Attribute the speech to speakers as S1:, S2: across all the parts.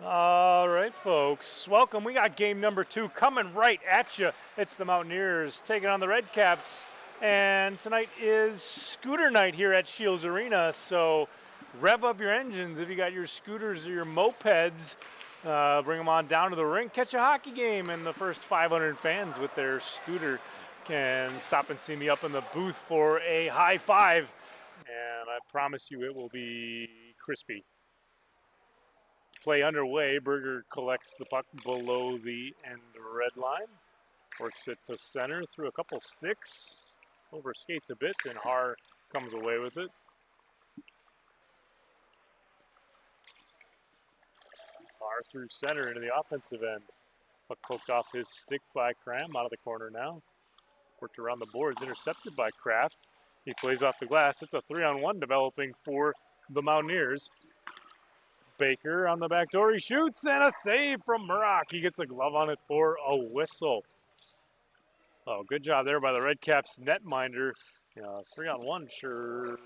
S1: All right, folks. Welcome. We got game number 2 coming right at you. It's the Mountaineers taking on the Redcaps. And tonight is scooter night here at Shields Arena. So rev up your engines if you got your scooters or your mopeds. Bring them on down to the rink. Catch a hockey game. And the first 500 fans with their scooter can stop and see me up in the booth for a high five. And I promise you it will be crispy. Play underway. Berger collects the puck below the end red line. Works it to center through a couple sticks. Over skates a bit, and Haar comes away with it. Haar through center into the offensive end. Puck poked off his stick by Cram, out of the corner now. Worked around the boards, intercepted by Kraft. He plays off the glass. It's a 3-on-1 developing for the Mountaineers. Baker on the back door. He shoots, and a save from Murrock. He gets a glove on it for a whistle. Oh, good job there by the Redcaps netminder. 3-on-1, sure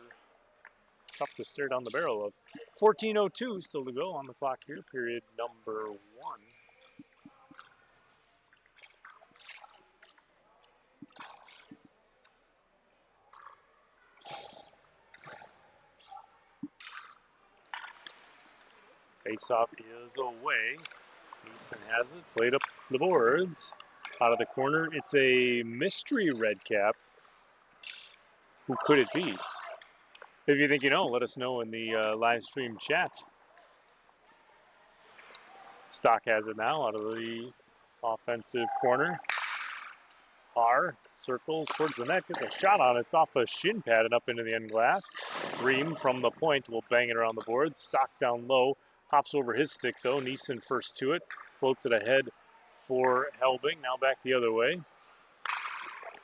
S1: tough to stare down the barrel of. 14:02 still to go on the clock here, period number 1. Face-off is away. Neeson has it, played up the boards. Out of the corner, it's a mystery Redcap. Who could it be? If you think you know, let us know in the live stream chat. Stock has it now out of the offensive corner. Haar circles towards the net, gets a shot on it. It's off a shin pad and up into the end glass. Ream from the point will bang it around the board. Stock down low. Hops over his stick, though. Neeson first to it. Floats it ahead for Helbing. Now back the other way.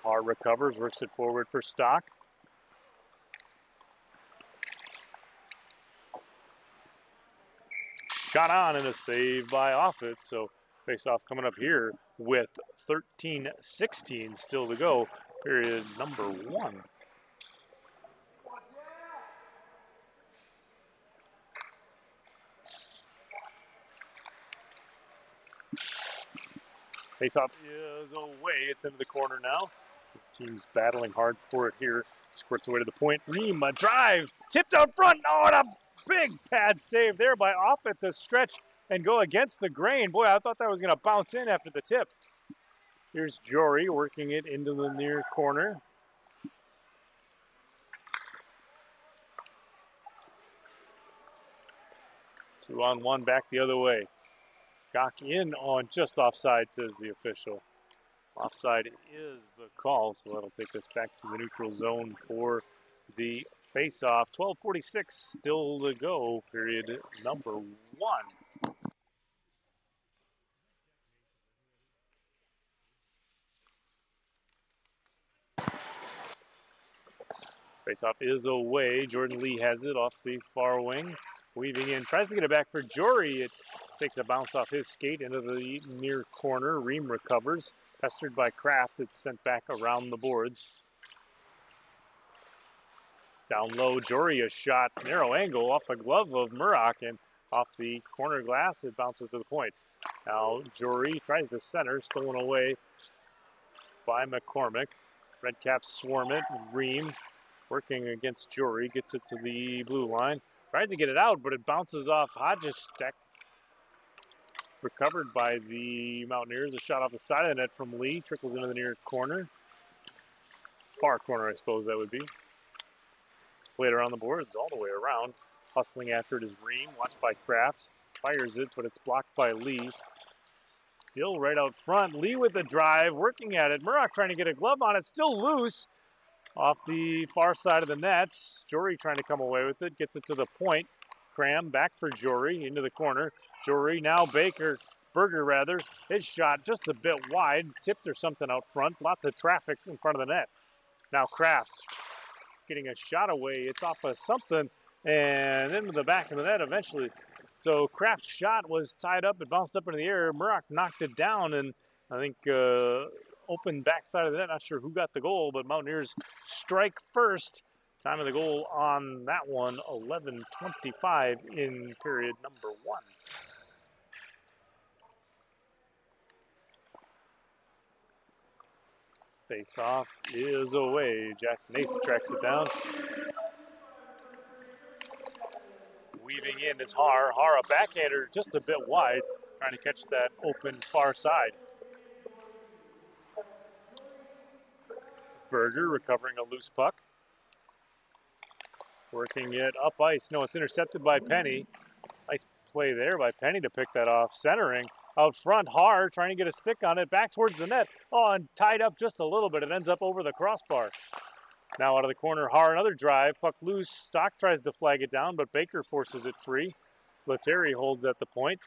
S1: Haar recovers, works it forward for Stock. Shot on and a save by Offit. So face-off coming up here with 13:16 still to go. Period number 1. Face-off is away. It's into the corner now. This team's battling hard for it here. Squirts away to the point. Ream, a drive. Tipped out front. Oh, and a big pad save there by Offit to stretch and go against the grain. Boy, I thought that was going to bounce in after the tip. Here's Jory working it into the near corner. Two on one, back the other way. Gok in on just offside, says the official. Offside is the call, so that'll take us back to the neutral zone for the face-off. 12:46 still to go, period number 1. Face-off is away. Jordan Lee has it off the far wing. Weaving in, tries to get it back for Jory. It takes a bounce off his skate into the near corner. Ream recovers. Pestered by Kraft, it's sent back around the boards. Down low, Jory a shot, narrow angle off the glove of Murrock, and off the corner glass, it bounces to the point. Now Jory tries the center, stolen away by McCormick. Redcaps swarm it. Ream working against Jory, gets it to the blue line. Tried to get it out, but it bounces off Hodges' deck. Recovered by the Mountaineers. A shot off the side of the net from Lee. Trickles into the near corner. Far corner, I suppose that would be. Played around the boards all the way around. Hustling after it is Ream. Watched by Kraft. Fires it, but it's blocked by Lee. Still right out front. Lee with the drive. Working at it. Murrock trying to get a glove on it. Still loose. Off the far side of the net. Jory trying to come away with it. Gets it to the point. Cram back for Jory into the corner. Jory now Berger rather. His shot just a bit wide. Tipped or something out front. Lots of traffic in front of the net. Now Kraft getting a shot away. It's off of something and into the back of the net eventually. So Kraft's shot was tied up. It bounced up into the air. Murrock knocked it down, and I think open backside of the net. Not sure who got the goal, but Mountaineers strike first. Time of the goal on that one, 11:25 in period number 1. Face off is away. Jack Nath tracks it down. Weaving in is Har. Har, a backhander just a bit wide, trying to catch that open far side. Berger recovering a loose puck. Working it up ice. No, it's intercepted by Penny. Nice play there by Penny to pick that off. Centering out front. Har trying to get a stick on it. Back towards the net. Oh, and tied up just a little bit. It ends up over the crossbar. Now out of the corner, Har, another drive. Puck loose. Stock tries to flag it down, but Baker forces it free. Lettieri holds at the point.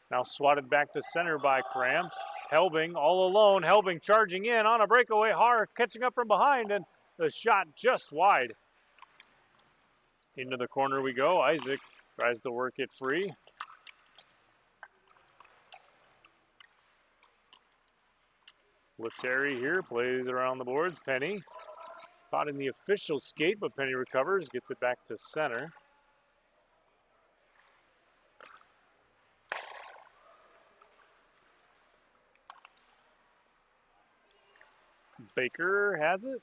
S1: Now swatted back to center by Cram. Helbing all alone. Helbing charging in on a breakaway. Har catching up from behind, and the shot just wide. Into the corner we go. Isaac tries to work it free. Lettieri here plays around the boards. Penny caught in the official skate, but Penny recovers, gets it back to center. Baker has it.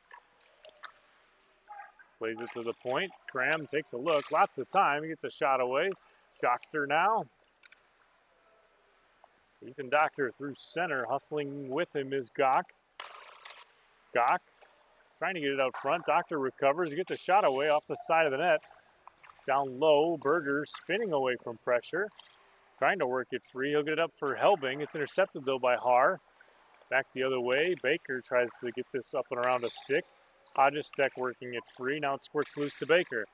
S1: Plays it to the point. Cram takes a look. Lots of time. He gets a shot away. Doctor now. Ethan Doctor through center. Hustling with him is Gok. Gok trying to get it out front. Doctor recovers. He gets a shot away off the side of the net. Down low. Berger spinning away from pressure. Trying to work it free. He'll get it up for Helbing. It's intercepted though by Har. Back the other way. Baker tries to get this up and around a stick. Hodgestek working it free. Now it squirts loose to Baker.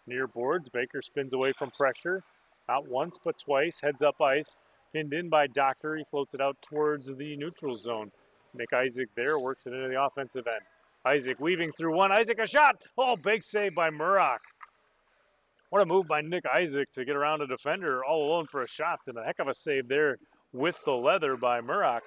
S1: Near boards. Baker spins away from pressure. Not once, but twice. Heads up ice. Pinned in by Doctor. He floats it out towards the neutral zone. Nick Isaac there works it into the offensive end. Isaac weaving through one. Isaac a shot. Oh, big save by Murrock. What a move by Nick Isaac to get around a defender all alone for a shot. And a heck of a save there with the leather by Murrock.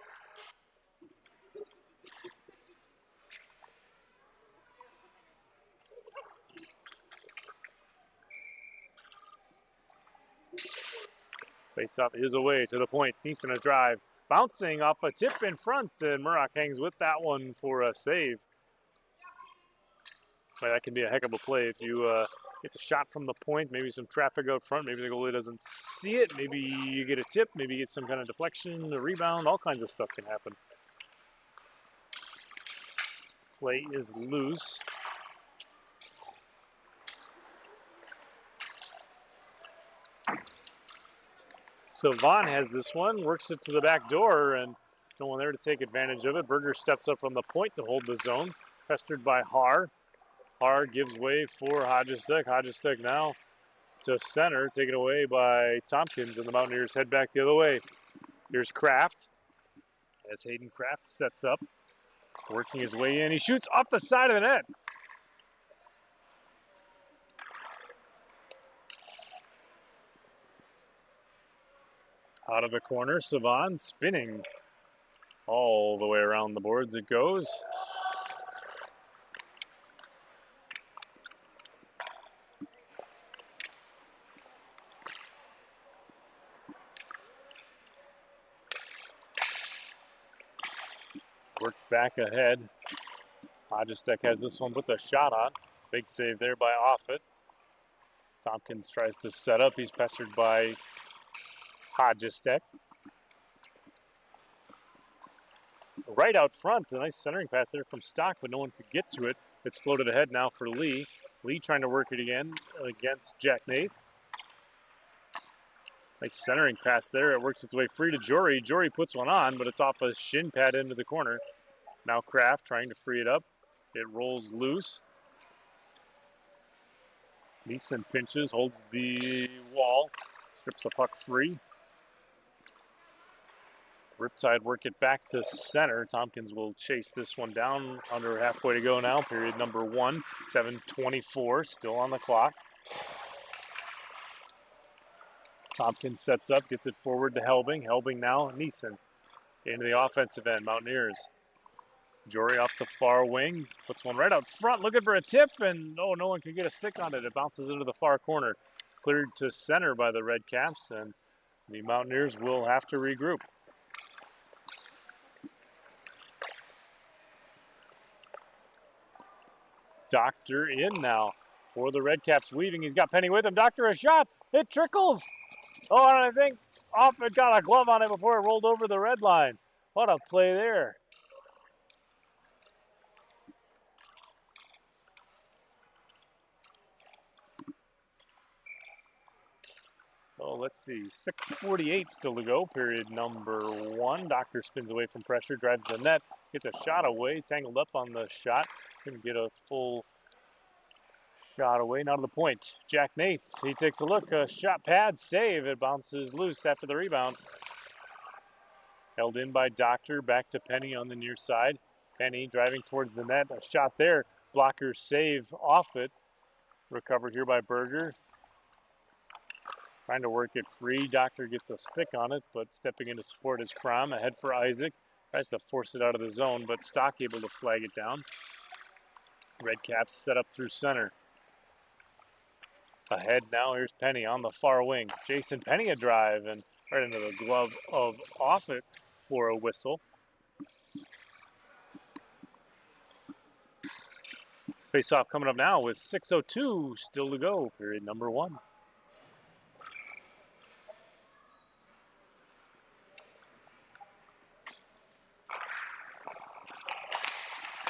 S1: Face-off is away to the point. Neeson a drive. Bouncing off a tip in front, and Murrock hangs with that one for a save. Well, that can be a heck of a play if you get the shot from the point, maybe some traffic out front, maybe the goalie doesn't see it, maybe you get a tip, maybe you get some kind of deflection, a rebound, all kinds of stuff can happen. Play is loose. So Vaughn has this one, works it to the back door, and no one there to take advantage of it. Berger steps up from the point to hold the zone, pestered by Har. Har gives way for Hodgestek. Hodgestek now to center, taken away by Tompkins, and the Mountaineers head back the other way. Here's Kraft, as Hayden Kraft sets up, working his way in. He shoots off the side of the net. Out of the corner, Savan spinning all the way around the boards it goes. Works back ahead. Hodgestek has this one, puts a shot on. Big save there by Offit. Tompkins tries to set up. He's pestered by Hodgestek. Right out front, a nice centering pass there from Stock, but no one could get to it. It's floated ahead now for Lee. Lee trying to work it again against Jack Nath. Nice centering pass there. It works its way free to Jory. Jory puts one on, but it's off a shin pad into the corner. Now Kraft trying to free it up. It rolls loose. Neeson pinches, holds the wall, strips the puck free. Riptide work it back to center. Tompkins will chase this one down. Under halfway to go now. Period number 1. 7:24 still on the clock. Tompkins sets up, gets it forward to Helbing. Helbing now, Neeson into the offensive end. Mountaineers. Jory off the far wing. Puts one right out front, looking for a tip, and oh, no one can get a stick on it. It bounces into the far corner. Cleared to center by the Redcaps, and the Mountaineers will have to regroup. Doctor in now for the Redcaps weaving. He's got Penny with him. Doctor, a shot. It trickles. Oh, and I think off it got a glove on it before it rolled over the red line. What a play there. So let's see, 6:48 still to go, period number 1. Doctor spins away from pressure, drives the net, gets a shot away, tangled up on the shot. Couldn't get a full shot away. Now to the point. Jack Nath, he takes a look, a shot pad, save. It bounces loose after the rebound. Held in by Doctor, back to Penny on the near side. Penny driving towards the net, a shot there. Blocker save off it. Recovered here by Berger. Trying to work it free. Doctor gets a stick on it, but stepping in to support is Crom. Ahead for Isaac. Tries to force it out of the zone, but Stock able to flag it down. Redcaps set up through center. Ahead now, here's Penny on the far wing. Jason Penny a drive, and right into the glove of Offit for a whistle. Face-off coming up now with 6:02 still to go, period number 1.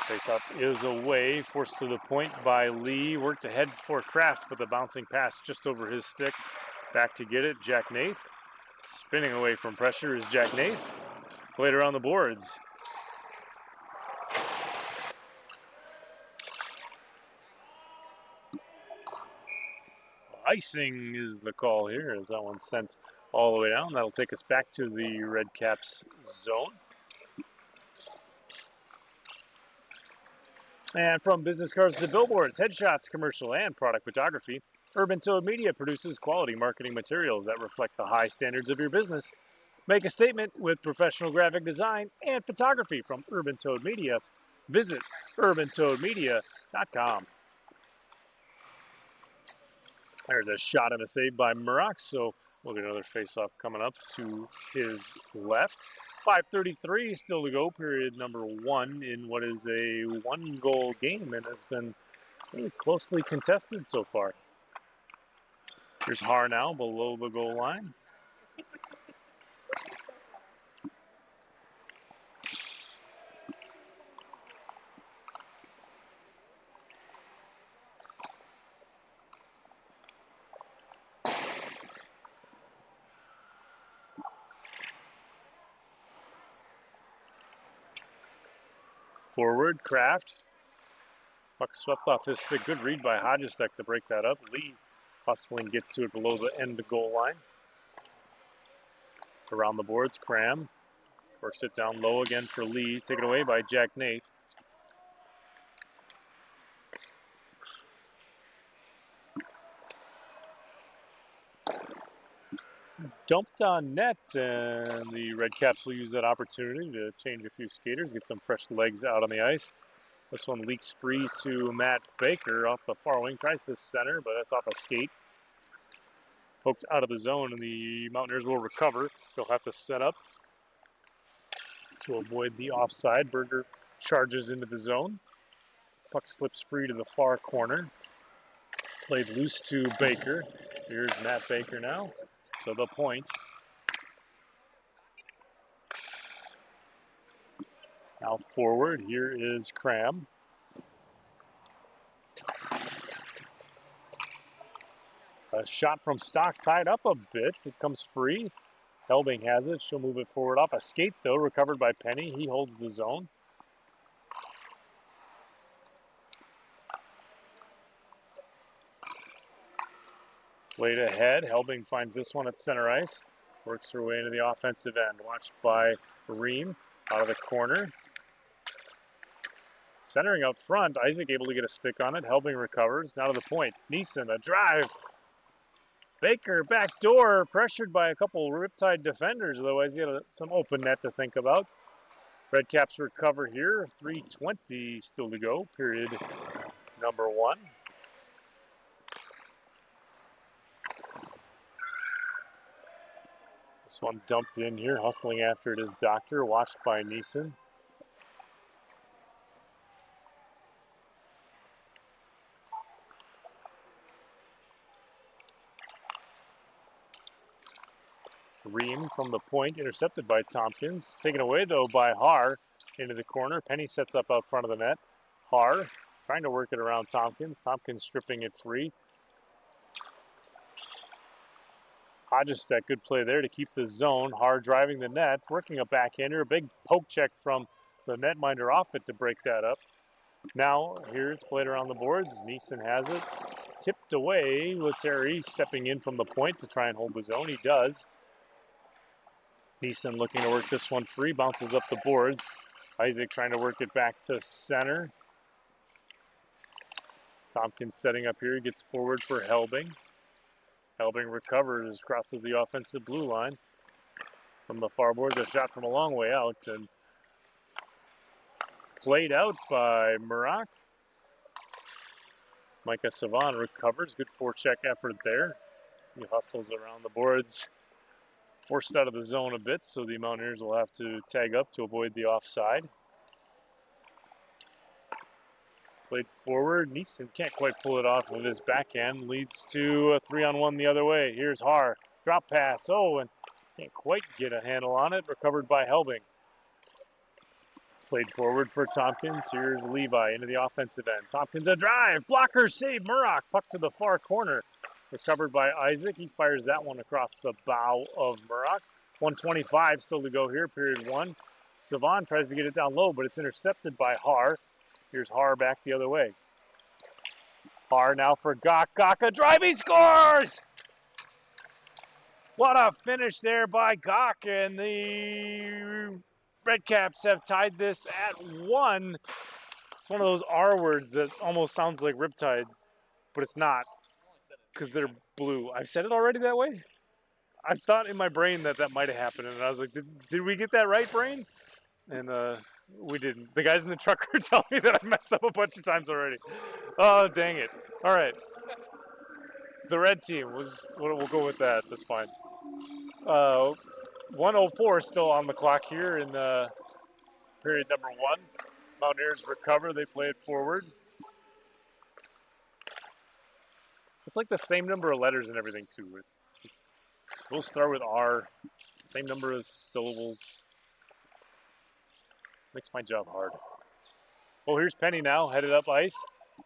S1: Face-off is away, forced to the point by Lee. Worked ahead for Kraft, but the bouncing pass just over his stick. Back to get it, Jack Nath. Spinning away from pressure is Jack Nath. Played around the boards. Icing is the call here as that one's sent all the way down. That'll take us back to the Redcaps zone. And from business cards to billboards, headshots, commercial, and product photography, Urban Toad Media produces quality marketing materials that reflect the high standards of your business. Make a statement with professional graphic design and photography from Urban Toad Media. Visit urbantoadmedia.com. There's a shot and a save by Murak, so we'll get another face-off coming up to his left. 5:33 still to go, period number 1 in what is a 1-goal game and has been really closely contested so far. Here's Har now below the goal line. Forward, Kraft. Puck swept off his stick. Good read by Hodgestek to break that up. Lee hustling gets to it below the end of the goal line. Around the boards, Cram works it down low again for Lee. Taken away by Jack Nath. Dumped on net, and the Redcaps will use that opportunity to change a few skaters, get some fresh legs out on the ice. This one leaks free to Matt Baker off the far wing. Tries the center, but that's off a skate. Poked out of the zone, and the Mountaineers will recover. They'll have to set up to avoid the offside. Berger charges into the zone. Puck slips free to the far corner. Played loose to Baker. Here's Matt Baker now. So the point. Now forward, here is Cram. A shot from Stock tied up a bit. It comes free. Helbing has it. She'll move it forward off a skate though. Recovered by Penny. He holds the zone. Played ahead. Helbing finds this one at center ice. Works her way into the offensive end. Watched by Ream out of the corner. Centering up front. Isaac able to get a stick on it. Helbing recovers. Now to the point. Neeson, a drive. Baker, back door. Pressured by a couple riptide defenders. Otherwise, he had some open net to think about. Redcaps recover here. 3:20 still to go. Period number 1. This one dumped in here, hustling after it is Doctor, watched by Neeson. Ream from the point, intercepted by Tompkins. Taken away, though, by Haar into the corner. Penny sets up out front of the net. Haar trying to work it around Tompkins. Tompkins stripping it free. Hodgestek, good play there to keep the zone. Haar driving the net, working a backhander. A big poke check from the netminder off it to break that up. Now, here it's played around the boards. Neeson has it. Tipped away. Lettieri stepping in from the point to try and hold the zone. He does. Neeson looking to work this one free. Bounces up the boards. Isaac trying to work it back to center. Tompkins setting up here. Gets forward for Helbing. Helbing recovers, crosses the offensive blue line. From the far boards, a shot from a long way out. And played out by Murak. Micah Savan recovers. Good forecheck effort there. He hustles around the boards. Forced out of the zone a bit, so the Mountaineers will have to tag up to avoid the offside. Played forward. Neeson can't quite pull it off with his backhand. Leads to a 3-on-1 the other way. Here's Haar. Drop pass. Oh, and can't quite get a handle on it. Recovered by Helbing. Played forward for Tompkins. Here's Levi into the offensive end. Tompkins a drive. Blocker save. Murak. Puck to the far corner. Recovered by Isaac. He fires that one across the bow of Murak. 1:25 still to go here, period one. Savan tries to get it down low, but it's intercepted by Haar. Here's Haar back the other way. Haar now for Gok. Gok a drive. He scores! What a finish there by Gok, and the Redcaps have tied this at 1. It's one of those R words that almost sounds like Riptide, but it's not because they're blue. I've said it already that way? I thought in my brain that might have happened, and I was like, did we get that right, brain? And we didn't. The guys in the truck are telling me that I messed up a bunch of times already. Oh, dang it. All right. The red team, we'll go with that. That's fine. 1:04 still on the clock here in period number 1. Mountaineers recover. They play it forward. It's like the same number of letters and everything, too. It's just, we'll start with R. Same number of syllables. Makes my job hard. Oh, here's Penny now, headed up ice.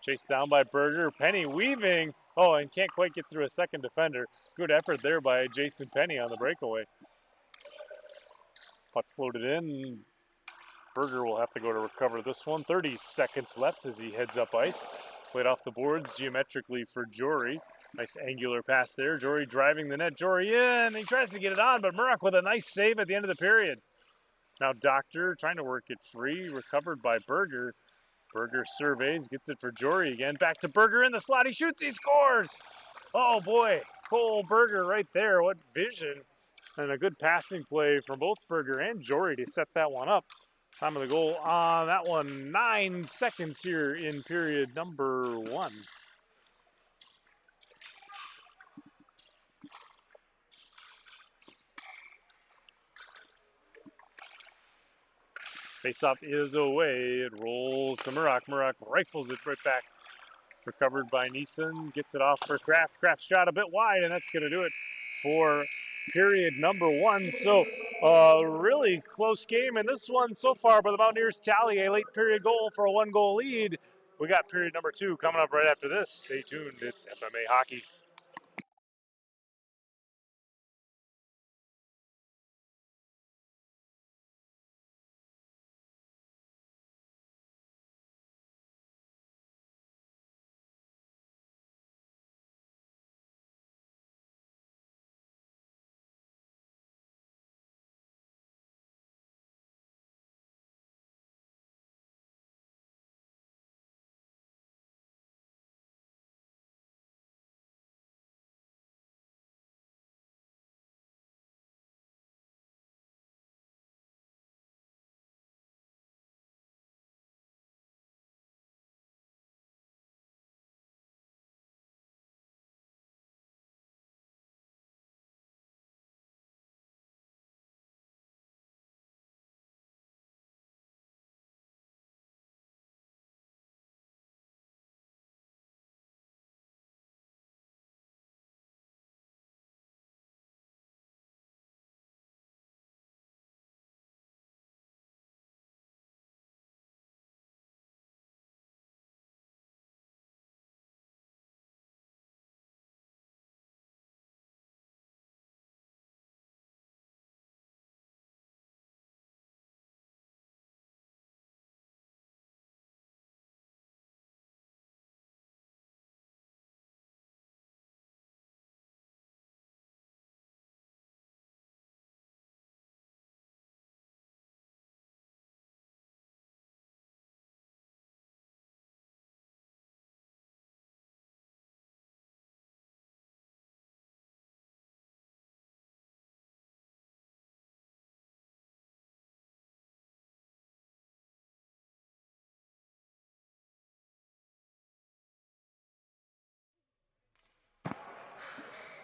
S1: Chased down by Berger. Penny weaving. Oh, and can't quite get through a second defender. Good effort there by Jason Penny on the breakaway. Puck floated in. Berger will have to go to recover this one. 30 seconds left as he heads up ice. Played off the boards geometrically for Jory. Nice angular pass there. Jory driving the net. Jory in. He tries to get it on, but Murak with a nice save at the end of the period. Now Doctor trying to work it free. Recovered by Berger. Berger surveys. Gets it for Jory again. Back to Berger in the slot. He shoots. He scores. Oh, boy. Cole Berger right there. What vision. And a good passing play from both Berger and Jory to set that one up. Time of the goal on that one. 9 seconds here in period number 1. Face-off is away. It rolls to Murak. Murak rifles it right back. Recovered by Neeson. Gets it off for Kraft. Kraft shot a bit wide, and that's going to do it for period number 1. So really close game in this one so far, but the Mountaineers tally a late period goal for a 1-goal lead. We got period number 2 coming up right after this. Stay tuned. It's FMA Hockey.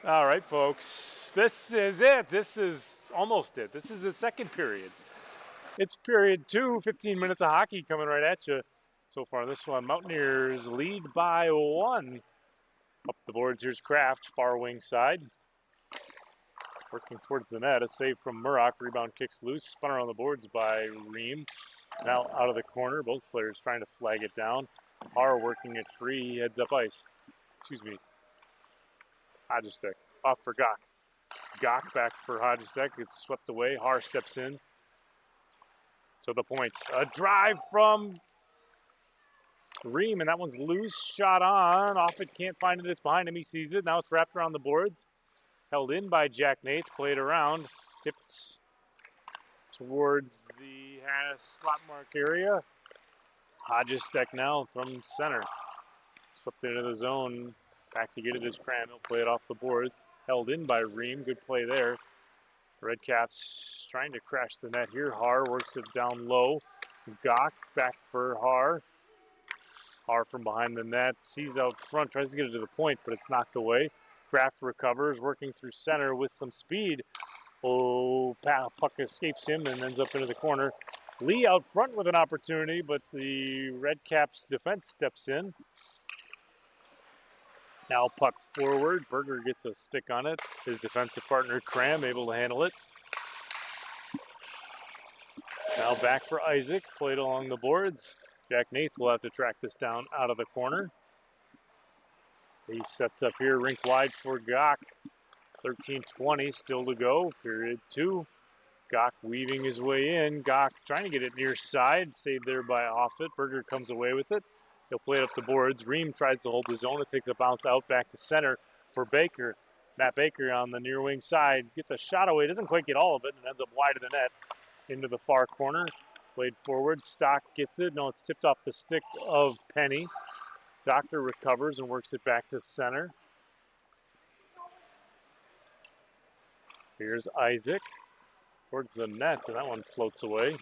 S1: All right, folks, this is it. This is almost it. This is the second period. It's period 2, 15 minutes of hockey coming right at you. So far, this one, Mountaineers lead by 1. Up the boards, here's Kraft, far wing side. Working towards the net, a save from Murrock. Rebound kicks loose, spun around the boards by Ream. Now out of the corner, both players trying to flag it down. Har working it free, he heads up ice. Excuse me. Hodgestek off for Gok. Gok back for Hodgestek. It's swept away. Har steps in to the point. A drive from Ream, and that one's loose. Shot on. Offit can't find it. It's behind him. He sees it. Now it's wrapped around the boards. Held in by Jack Nath. Played around. Tipped towards the slot mark area. Hodgestek now from center. Swept into the zone. Back to get it is Cram. He'll play it off the boards. Held in by Ream. Good play there. Redcaps trying to crash the net here. Har works it down low. Gok back for Har. Har from behind the net. Sees out front. Tries to get it to the point, but it's knocked away. Kraft recovers. Working through center with some speed. Oh, puck escapes him and ends up into the corner. Lee out front with an opportunity, but the Redcaps defense steps in. Now puck forward. Berger gets a stick on it. His defensive partner, Cram, able to handle it. Now back for Isaac. Played along the boards. Jack Nath will have to track this down out of the corner. He sets up here, rink wide for Gok. 13:20 still to go, period 2. Gok weaving his way in. Gok trying to get it near side. Saved there by Offit. Berger comes away with it. He'll play it up the boards. Ream tries to hold his own. It takes a bounce out back to center for Baker. Matt Baker on the near wing side gets a shot away. Doesn't quite get all of it and ends up wide of the net into the far corner. Played forward. Stock gets it. No, it's tipped off the stick of Penny. Doctor recovers and works it back to center. Here's Isaac towards the net, and that one floats away.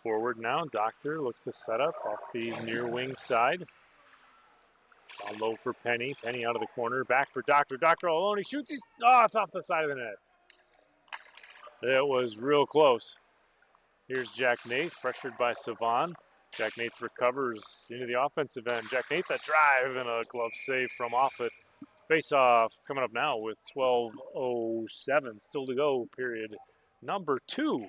S1: Forward now, Doctor looks to set up off the near wing side. Down low for Penny. Penny out of the corner. Back for Doctor. Doctor all alone. He shoots. It's off the side of the net. It was real close. Here's Jack Nath, pressured by Savan. Jack Nath recovers into the offensive end. Jack Nath, a drive and a glove save from Offit. Face-off coming up now with 12:07 still to go, period number 2.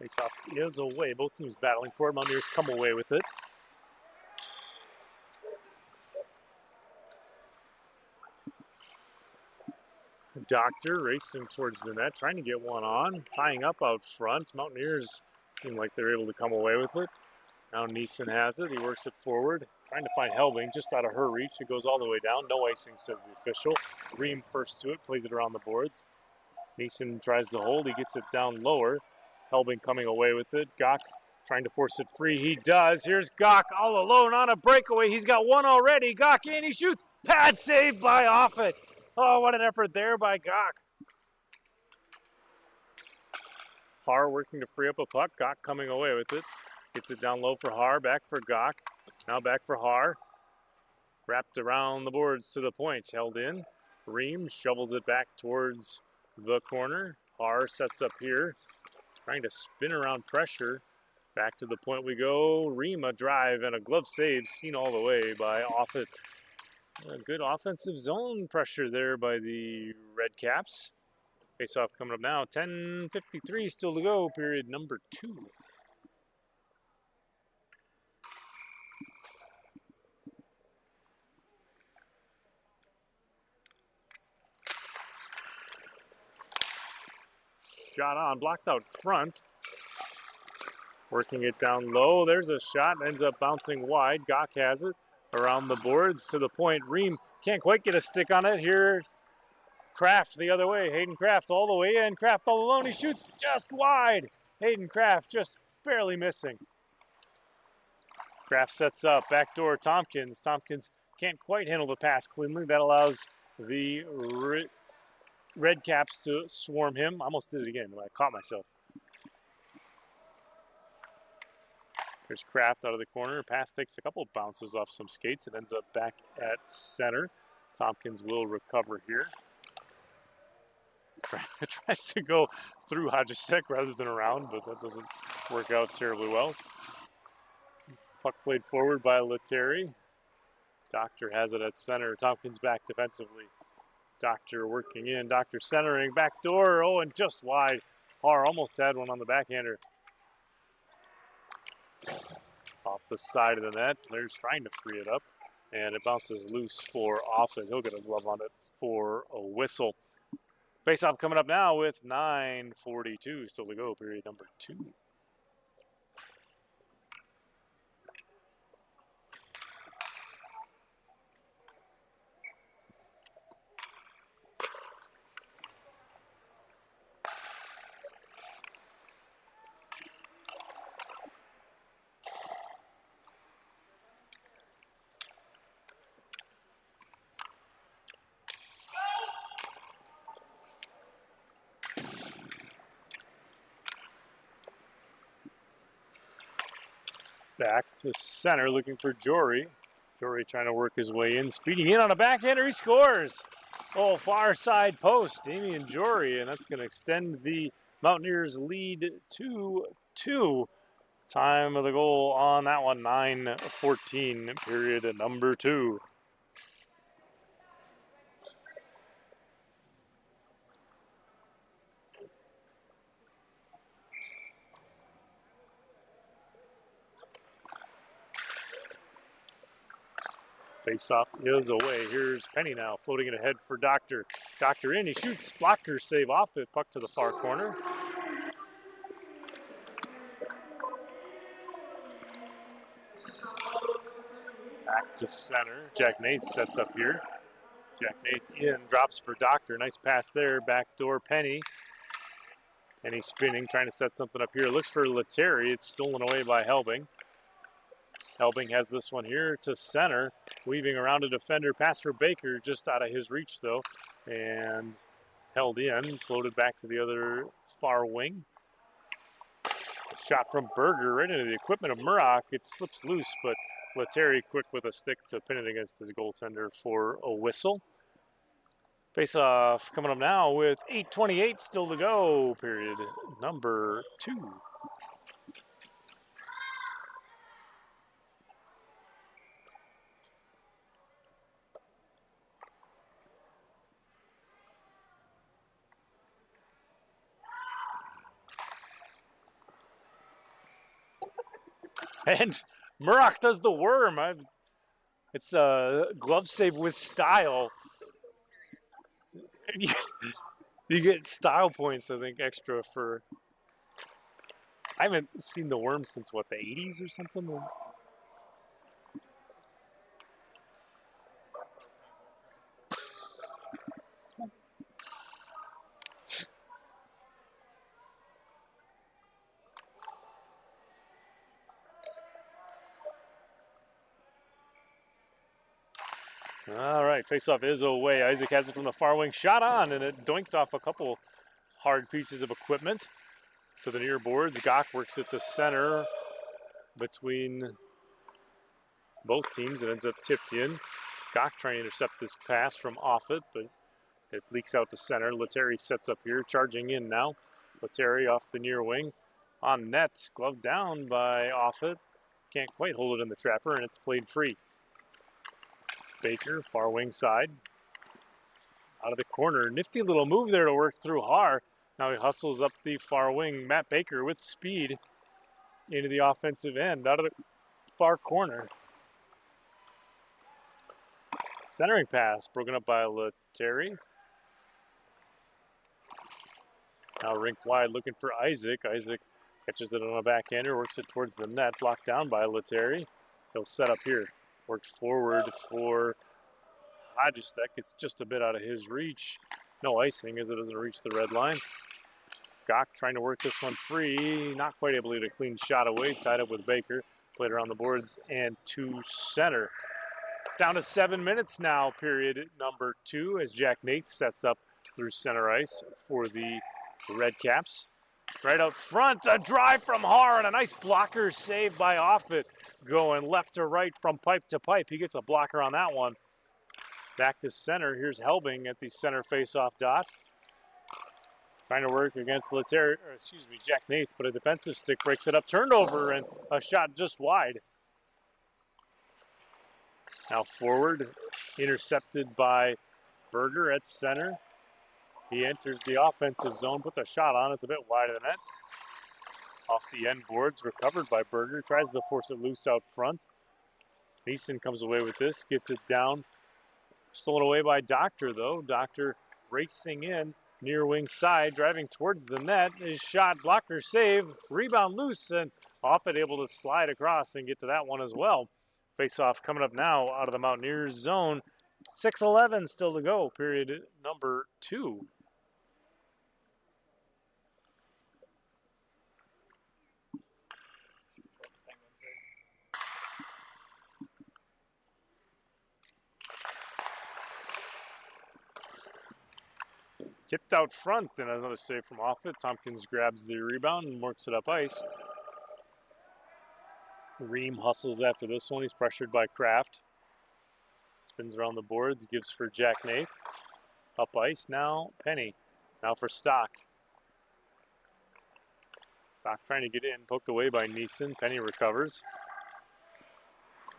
S1: Face-off is away. Both teams battling for it. Mountaineers come away with it. Doctor racing towards the net, trying to get one on. Tying up out front. Mountaineers seem like they're able to come away with it. Now Neeson has it. He works it forward. Trying to find Helbing just out of her reach. It goes all the way down. No icing, says the official. Ream first to it. Plays it around the boards. Neeson tries to hold. He gets it down lower. Helbing coming away with it. Gok trying to force it free. He does. Here's Gok all alone on a breakaway. He's got one already. Gok in. He shoots. Pad save by Offit. Oh, what an effort there by Gok. Har working to free up a puck. Gok coming away with it. Gets it down low for Har. Back for Gok. Now back for Har. Wrapped around the boards to the point. Held in. Ream shovels it back towards the corner. Har sets up here. Trying to spin around pressure. Back to the point we go. Ream a drive and a glove save seen all the way by Offit. A good offensive zone pressure there by the Redcaps. Face-off coming up now. 10:53 still to go, period number 2. Shot on, blocked out front. Working it down low. There's a shot, ends up bouncing wide. Gok has it. around the boards to the point. Ream can't quite get a stick on it. Here's Kraft the other way. Hayden Kraft all the way in. Kraft all alone. He shoots just wide. Hayden Kraft just barely missing. Kraft sets up. Backdoor Tompkins. Tompkins can't quite handle the pass cleanly. That allows the Redcaps to swarm him. I almost did it again, but I caught myself. There's Kraft out of the corner. Pass takes a couple of bounces off some skates. It ends up back at center. Tompkins will recover here. Tries to go through Hodgesek rather than around, but that doesn't work out terribly well. Puck played forward by Lettieri. Doctor has it at center. Tompkins back defensively. Doctor working in. Doctor centering. Back door. Oh, and just wide. Har almost had one on the backhander. Off the side of the net. Player's trying to free it up. And it bounces loose for Offit. He'll get a glove on it for a whistle. Face-off coming up now with 9:42 still to go, period number 2. Back to center, looking for Jory. Jory trying to work his way in, speeding in on a backhander. He scores. Oh, far side post, Damian Jory, and that's going to extend the Mountaineers' lead to 2. Time of the goal on that one, 9:14, period number 2. Face-off is away. Here's Penny now, floating it ahead for Doctor. Doctor in, he shoots, blocker save off it, puck to the far corner. Back to center. Jack Nath sets up here. Jack Nath in, drops for Doctor. Nice pass there, backdoor Penny. And he's spinning, trying to set something up here. Looks for Lettieri. It's stolen away by Helbing. Helbing has this one here to center, weaving around a defender. Pass for Baker, just out of his reach though, and held in, floated back to the other far wing. Shot from Berger right into the equipment of Murrock. It slips loose, but Lettieri quick with a stick to pin it against his goaltender for a whistle. Face-off coming up now with 8:28 still to go, period number 2. And Murrock does the worm. It's a glove save with style. You get style points, I think, extra for... I haven't seen the worm since, what, the 80s or something? All right, face-off is away. Isaac has it from the far wing. Shot on, and it doinked off a couple hard pieces of equipment to the near boards. Gach works at the center between both teams. It ends up tipped in. Gach trying to intercept this pass from Offit, but it leaks out to center. Lettieri sets up here, charging in now. Lettieri off the near wing. On net, gloved down by Offit. Can't quite hold it in the trapper, and it's played free. Baker, far wing side. Out of the corner. Nifty little move there to work through Har. Now he hustles up the far wing. Matt Baker with speed into the offensive end. Out of the far corner. Centering pass broken up by Lettieri. Now rink wide looking for Isaac. Isaac catches it on a backhander, works it towards the net. Blocked down by Lettieri. He'll set up here. Worked forward for Hodgestek. It's just a bit out of his reach. No icing as it doesn't reach the red line. Gok trying to work this one free. Not quite able to get a clean shot away. Tied up with Baker. Played around the boards and to center. Down to 7 minutes now, period number 2, as Jack Nath sets up through center ice for the Redcaps. Right out front, a drive from Har and a nice blocker save by Offit. Going left to right from pipe to pipe. He gets a blocker on that one. Back to center. Here's Helbing at the center face-off dot. Trying to work against Jack Nath, but a defensive stick breaks it up. Turned over and a shot just wide. Now forward, intercepted by Berger at center. He enters the offensive zone, puts a shot on. It's a bit wide of the net. Off the end boards, recovered by Berger. Tries to force it loose out front. Neeson comes away with this, gets it down. Stolen away by Doctor, though. Doctor racing in, near wing side, driving towards the net. His shot, blocker save, rebound loose, and Offit able to slide across and get to that one as well. Face-off coming up now out of the Mountaineers zone. 6:11 still to go, period number 2. Tipped out front, and another save from Offit. Tompkins grabs the rebound and works it up ice. Ream hustles after this one. He's pressured by Kraft. Spins around the boards, gives for Jack Nath. Up ice now, Penny. Now for Stock. Stock trying to get in, poked away by Neeson. Penny recovers.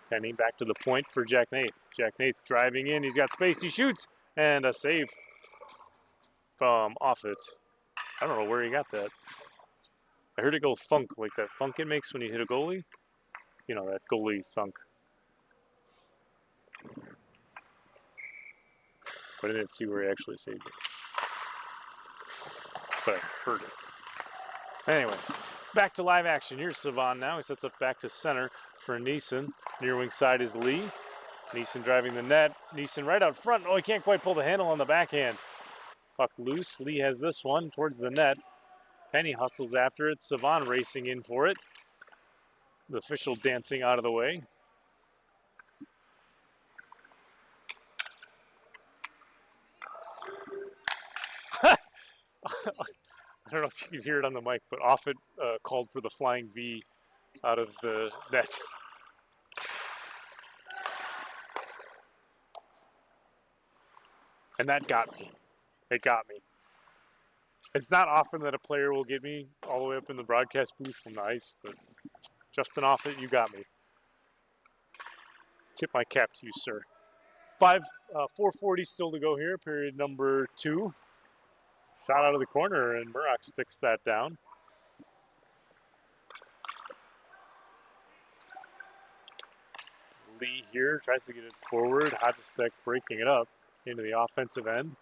S1: Penny back to the point for Jack Nath. Jack Nath driving in, he's got space, he shoots, and a save from Offit. I don't know where he got that. I heard it go thunk, like that thunk it makes when you hit a goalie. You know, that goalie thunk. But I didn't see where he actually saved it. But I heard it. Anyway, back to live action. Here's Savan now. He sets up back to center for Neeson. Near wing side is Lee. Neeson driving the net. Neeson right out front. Oh, he can't quite pull the handle on the backhand. Puck loose. Lee has this one towards the net. Penny hustles after it. Savan racing in for it. The official dancing out of the way. I don't know if you can hear it on the mic, but Offit called for the flying V out of the net. And that got me. It got me. It's not often that a player will get me all the way up in the broadcast booth from the ice, but Justin Offit, you got me. Tip my cap to you, sir. 4:40 still to go here, period number 2. Shot out of the corner, and Murrock sticks that down. Lee here tries to get it forward. Hodgestek breaking it up into the offensive end.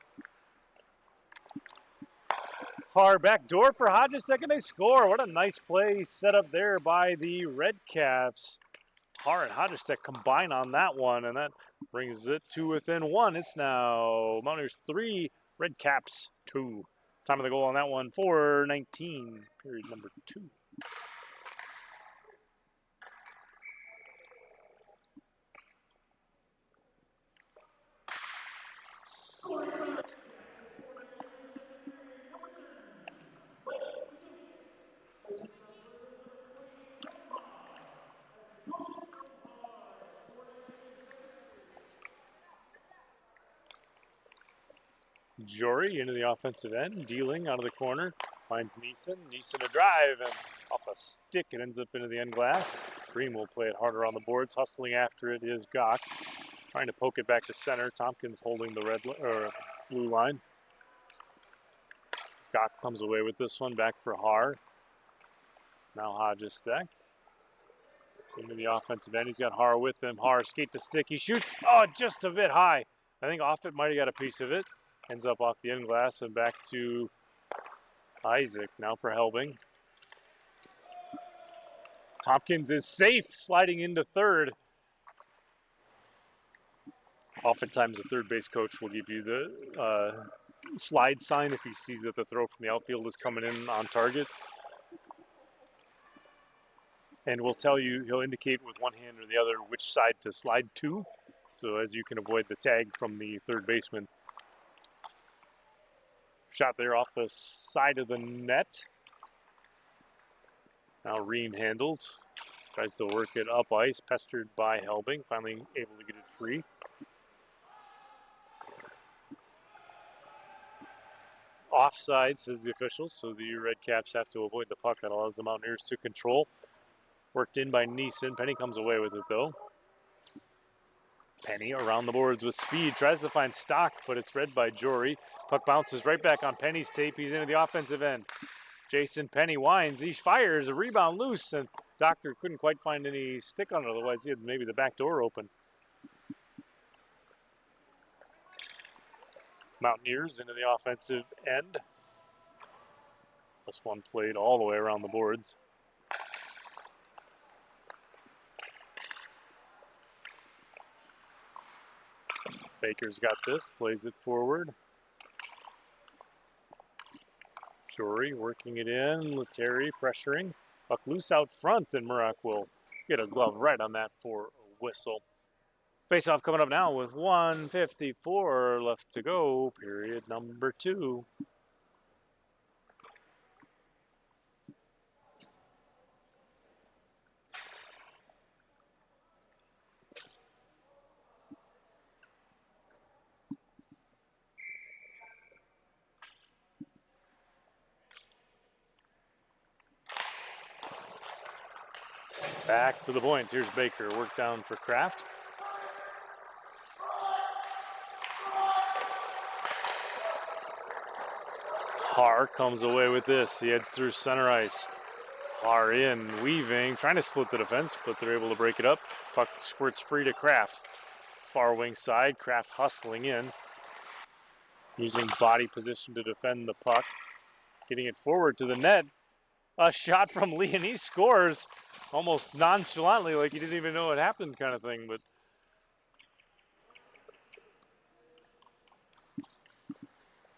S1: Hard back door for Hodgestek, and they score. What a nice play set up there by the Redcaps. Har and Hodgestek combine on that one, and that brings it to within 1. It's now Mountaineers 3, Redcaps 2. Time of the goal on that one, 4:19, period number 2. Jory into the offensive end, dealing out of the corner, finds Neeson. Neeson a drive, and off a stick, it ends up into the end glass. Green will play it harder on the boards. Hustling after it is Gok, trying to poke it back to center. Tompkins holding the blue line. Gok comes away with this one, back for Har. Now Hodgestek into the offensive end. He's got Har with him. Har skate the stick. He shoots. Oh, just a bit high. I think Offit might have got a piece of it. Ends up off the end glass and back to Isaac. Now for Helbing. Tompkins is safe, sliding into third. Oftentimes, the third base coach will give you the slide sign if he sees that the throw from the outfield is coming in on target. And will tell you, he'll indicate with one hand or the other which side to slide to, so as you can avoid the tag from the third baseman. Shot there off the side of the net. Now Ream handles, tries to work it up ice, pestered by Helbing, finally able to get it free. Offside, says the officials, so the Redcaps have to avoid the puck. That allows the Mountaineers to control. Worked in by Neeson. Penny comes away with it, though. Penny around the boards with speed, tries to find Stock, but it's read by Jory. Puck bounces right back on Penny's tape. He's into the offensive end. Jason Penny winds, he fires, a rebound loose, and Doctor couldn't quite find any stick on it, otherwise he had maybe the back door open. Mountaineers into the offensive end. This one played all the way around the boards. Baker's got this, plays it forward. Jory working it in, Letary pressuring. Puck loose out front, and Murak will get a glove right on that for a whistle. Face-off coming up now with 1:54 left to go, period number 2. Back to the point. Here's Baker. Work down for Kraft. Har comes away with this. He heads through center ice. Har in, weaving, trying to split the defense, but they're able to break it up. Puck squirts free to Kraft. Far wing side. Kraft hustling in. Using body position to defend the puck. Getting it forward to the net. A shot from Lee, and he scores almost nonchalantly, like he didn't even know it happened kind of thing. But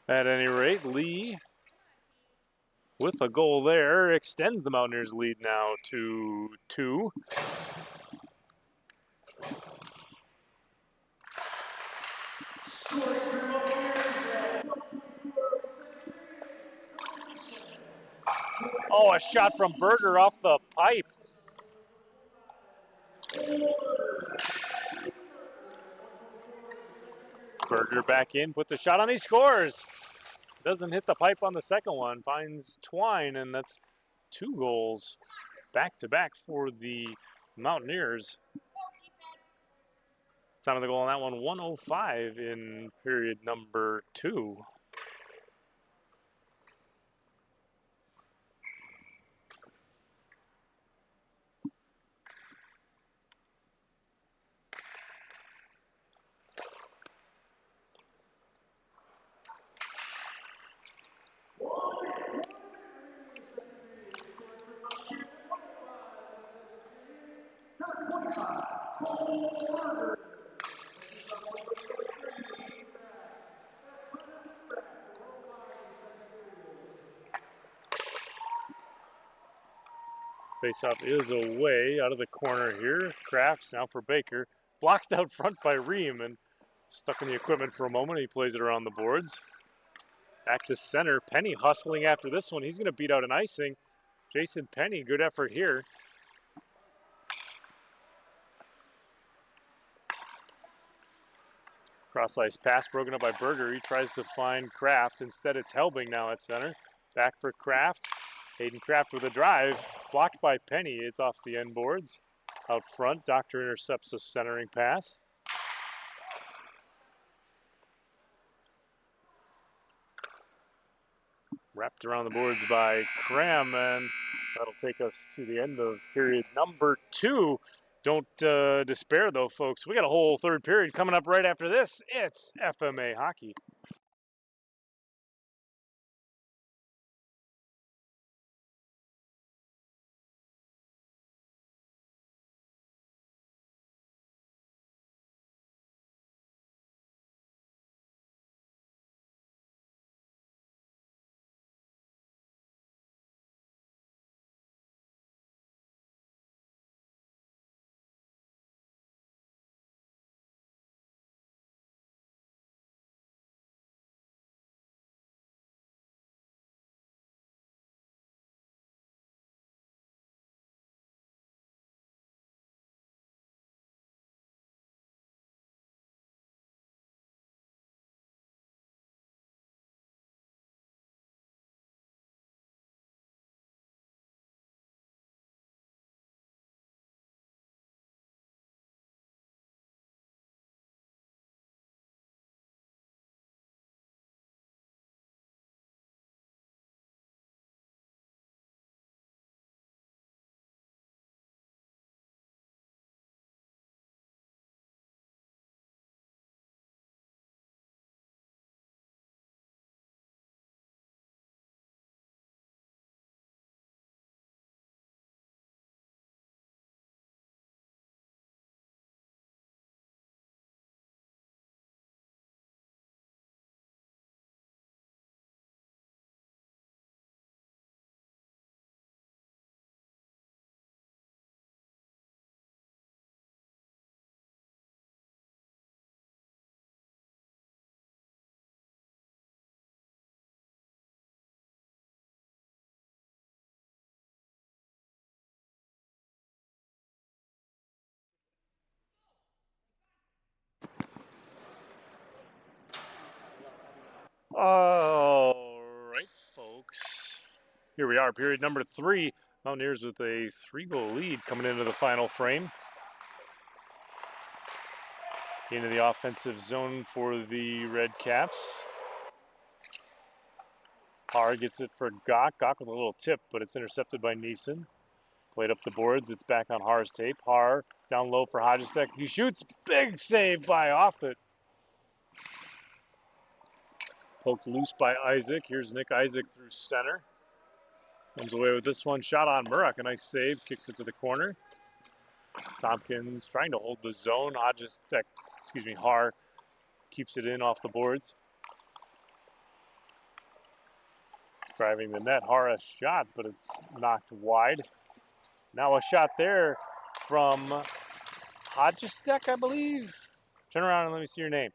S1: at any rate, Lee, with a goal there, extends the Mountaineers' lead now to 2. Oh, a shot from Berger off the pipe. Berger back in, puts a shot on, he scores. Doesn't hit the pipe on the second one, finds Twine, and that's 2 goals back-to-back for the Mountaineers. Time of the goal on that one, 1:05 in period number 2. Faceoff is away out of the corner here. Crafts now for Baker. Blocked out front by Ream and stuck in the equipment for a moment. He plays it around the boards. Back to center. Penny hustling after this one. He's going to beat out an icing. Jason Penny, good effort here. Cross-ice pass broken up by Berger. He tries to find Kraft. Instead, it's Helbing now at center. Back for Kraft. Hayden Kraft with a drive. Blocked by Penny. It's off the end boards. Out front, Doctor intercepts a centering pass. Wrapped around the boards by Cram, and that'll take us to the end of period number 2. Don't despair, though, folks. We got a whole third period coming up right after this. It's FMA Hockey. All right, folks. Here we are, period number 3. Mountaineers with a 3-goal lead coming into the final frame. Into the offensive zone for the Redcaps. Har gets it for Gok. Gok with a little tip, but it's intercepted by Neeson. Played up the boards. It's back on Har's tape. Har down low for Hodgestek. He shoots. Big save by Offit. Poked loose by Isaac. Here's Nick Isaac through center. Comes away with this one. Shot on Murak. A nice save. Kicks it to the corner. Tompkins trying to hold the zone. Har keeps it in off the boards. Driving the net. Har a shot, but it's knocked wide. Now a shot there from Hodgestek, I believe. Turn around and let me see your name.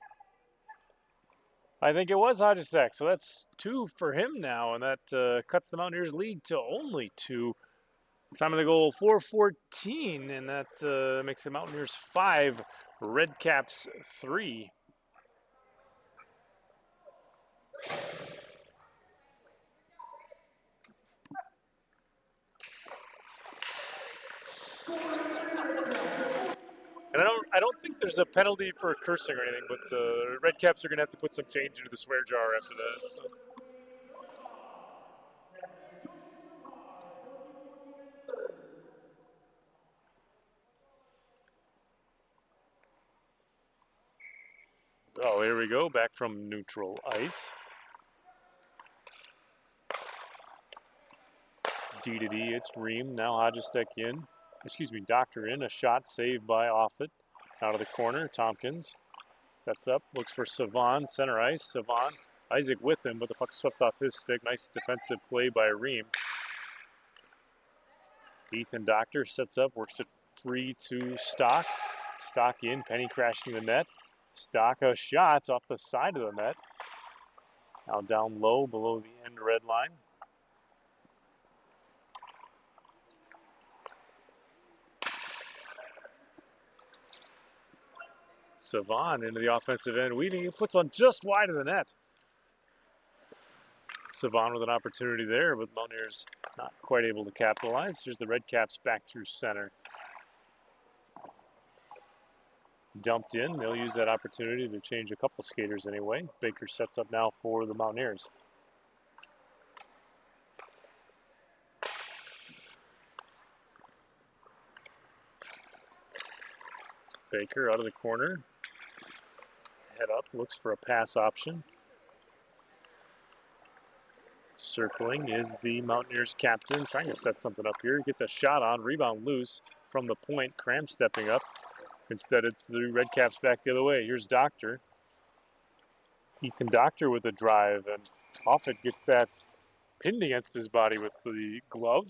S1: I think it was Hodgestek. So that's 2 for him now, and that cuts the Mountaineers lead to only 2. Time of the goal, 4:14, and that makes the Mountaineers 5, Redcaps 3. And I don't think there's a penalty for cursing or anything, but the Redcaps are going to have to put some change into the swear jar after that. So. Oh, here we go, back from neutral ice. D to D, it's Ream. Now Hodgestek in. Doctor in. A shot saved by Offit. Out of the corner, Tompkins sets up, looks for Savan, center ice. Savan, Isaac with him, but the puck swept off his stick. Nice defensive play by Ream. Ethan Doctor sets up, works it free to Stock. Stock in, Penny crashing the net. Stock a shot off the side of the net. Now down low below the end red line. Savan into the offensive end. Weaving, puts one just wide of the net. Savan with an opportunity there, but Mountaineers not quite able to capitalize. Here's the Redcaps back through center. Dumped in. They'll use that opportunity to change a couple skaters anyway. Baker sets up now for the Mountaineers. Baker out of the corner. Head up, looks for a pass option. Circling is the Mountaineers captain, trying to set something up here. Gets a shot on, rebound loose from the point. Cram stepping up. Instead, it's the Redcaps back the other way. Here's Doctor. Ethan Doctor with a drive, and Offit gets that pinned against his body with the glove.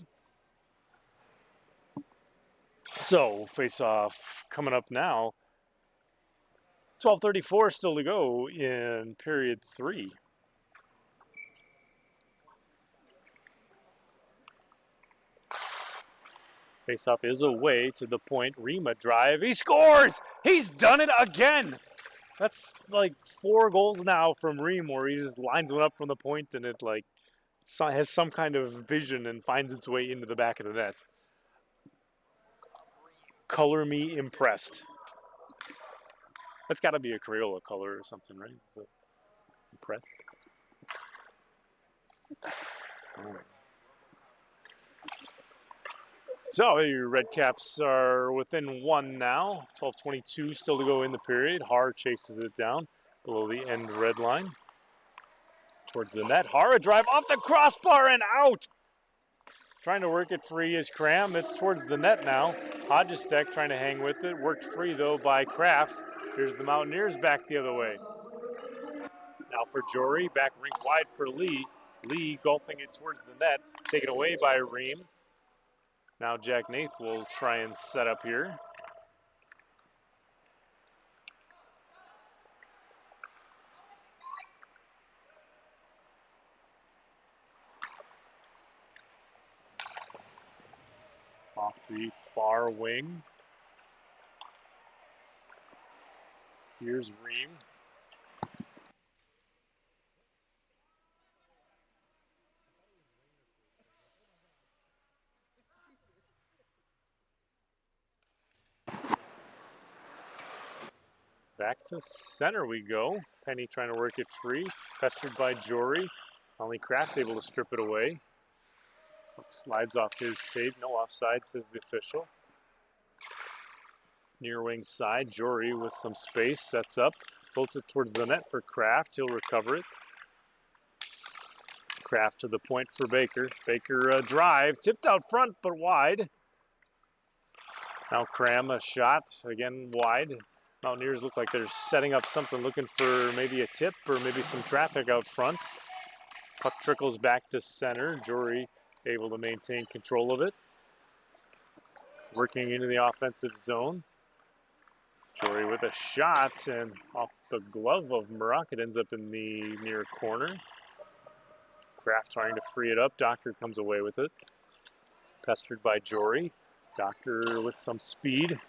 S1: So, face-off coming up now. 12:34 still to go in period 3. Face-off is away to the point. Rima drive. He scores! He's done it again! That's like 4 goals now from Ream, where he just lines one up from the point and it like has some kind of vision and finds its way into the back of the net. Color me impressed. That's got to be a Crayola color or something, right? So, impressed. So your Redcaps are within 1 now. 12:22 still to go in the period. Har chases it down below the end red line. Towards the net. Har a drive off the crossbar and out. Trying to work it free is Cram. It's towards the net now. Hodgestek trying to hang with it. Worked free though by Kraft. Here's the Mountaineers back the other way. Now for Jory, back rink wide for Lee. Lee golfing it towards the net. Taken away by Ream. Now Jack Nath will try and set up here. Off the far wing. Here's Ream. Back to center we go. Penny trying to work it free. Pestered by Jory. Only Kraft able to strip it away. Slides off his tape. No offside, says the official. Near wing side. Jory with some space. Sets up. Floats it towards the net for Kraft. He'll recover it. Kraft to the point for Baker. Baker drive. Tipped out front, but wide. Now Cram a shot. Again, wide. Mountaineers look like they're setting up something, looking for maybe a tip or maybe some traffic out front. Puck trickles back to center. Jory able to maintain control of it. Working into the offensive zone. Jory with a shot, and off the glove of Murak, it ends up in the near corner. Kraft trying to free it up. Doctor comes away with it. Pestered by Jory. Doctor with some speed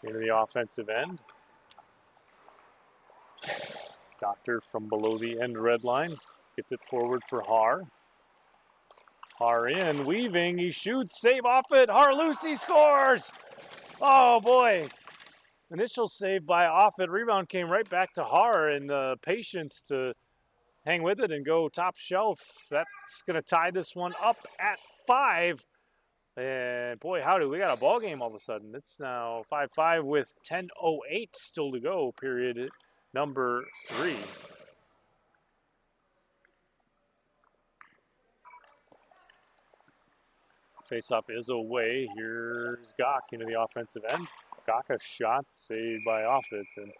S1: into the offensive end. Doctor from below the end red line. Gets it forward for Har. Har in, weaving, he shoots, save off it. Har loose, he scores! Oh boy. Initial save by Offit. Rebound came right back to Har, and patience to hang with it and go top shelf. That's going to tie this one up at 5. And boy, howdy, we got a ball game all of a sudden. It's now 5-5 with 10:08 still to go, period number 3. Face-off is away. Here's Gok into the offensive end. Gok a shot saved by Offit, and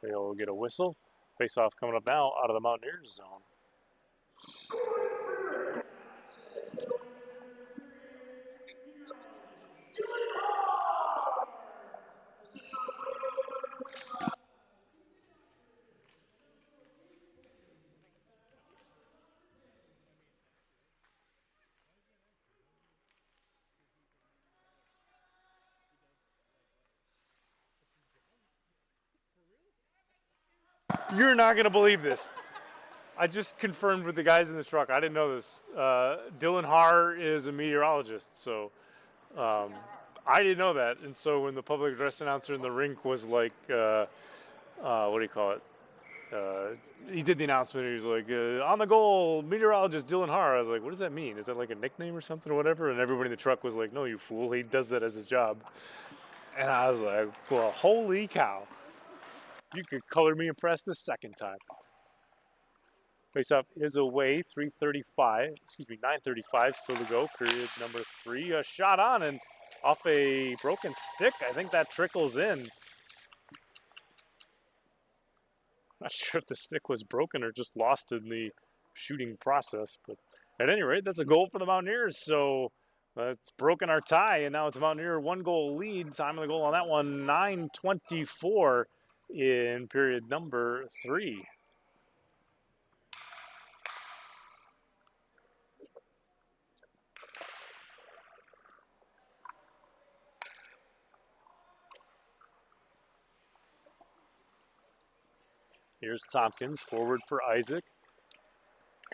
S1: they'll get a whistle. Face-off coming up now out of the Mountaineers zone. You're not going to believe this. I just confirmed with the guys in the truck. I didn't know this. Dylan Har is a meteorologist, so I didn't know that. And so when the public address announcer in the rink was like, what do you call it? He did the announcement. He was like, on the goal, meteorologist Dylan Har. I was like, what does that mean? Is that like a nickname or something or whatever? And everybody in the truck was like, no, you fool. He does that as his job. And I was like, well, holy cow. You could color me impressed the second time. Face-off is away, 9:35 still to go, period number 3. A shot on and off a broken stick. I think that trickles in. Not sure if the stick was broken or just lost in the shooting process, but at any rate, that's a goal for the Mountaineers. So it's broken our tie, and now it's a Mountaineer 1-goal lead. Time of the goal on that one, 9:24 in period number 3. Here's Tompkins, forward for Isaac.